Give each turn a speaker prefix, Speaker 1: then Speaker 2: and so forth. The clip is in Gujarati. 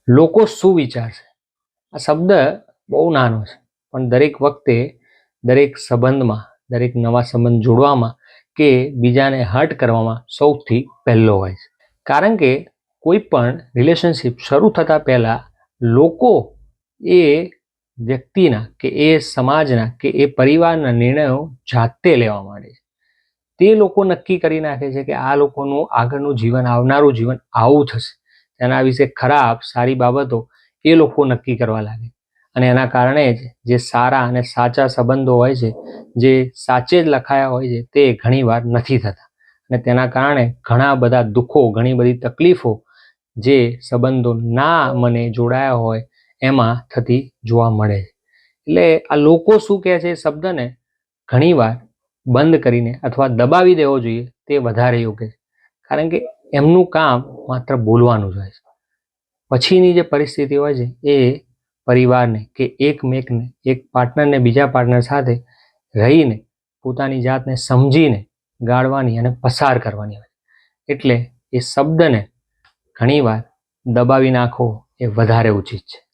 Speaker 1: લોકો શું વિચારશે? આ શબ્દ બહુ નાનો છે, પણ દરેક વખતે દરેક સંબંધમાં, દરેક નવા સંબંધ જોડવામાં કે બીજાને હર્ટ કરવામાં સૌથી પહેલો હોય છે. કારણ કે કોઈ પણ રિલેશનશિપ શરૂ થતાં પહેલાં લોકો એ વ્યક્તિના કે એ સમાજના કે એ પરિવારના નિર્ણયો જાતે લેવા માંડે છે. તે લોકો નક્કી કરી નાખે છે કે આ લોકોનું આગળનું જીવન, આવનારું જીવન આવું થશે. તેના વિશે ખરાબ સારી બાબતો એ લોકો નક્કી કરવા લાગે. અને એના કારણે જ જે સારા અને સાચા સંબંધો હોય છે, જે સાચે જ લખાયા હોય છે, તે ઘણીવાર નથી થતા. અને તેના કારણે ઘણા બધા દુઃખો, ઘણી બધી તકલીફો જે સંબંધો ના મને જોડાયા હોય એમાં થતી જોવા મળે છે. એટલે આ લોકો શું કહે છે એ શબ્દને ઘણીવાર બંધ કરીને અથવા દબાવી દેવો જોઈએ તે વધારે યોગ્ય છે. કારણ કે એમનું કામ માત્ર બોલવાનું જ હોય છે. પછીની જે પરિસ્થિતિ હોય છે એ પરિવારને કે એકમેકને, એક પાર્ટનરને બીજા પાર્ટનર સાથે રહીને પોતાની જાતને સમજીને ગાળવાની અને પસાર કરવાની હોય. એટલે એ શબ્દને ઘણીવાર દબાવી નાખવો એ વધારે ઉચિત છે.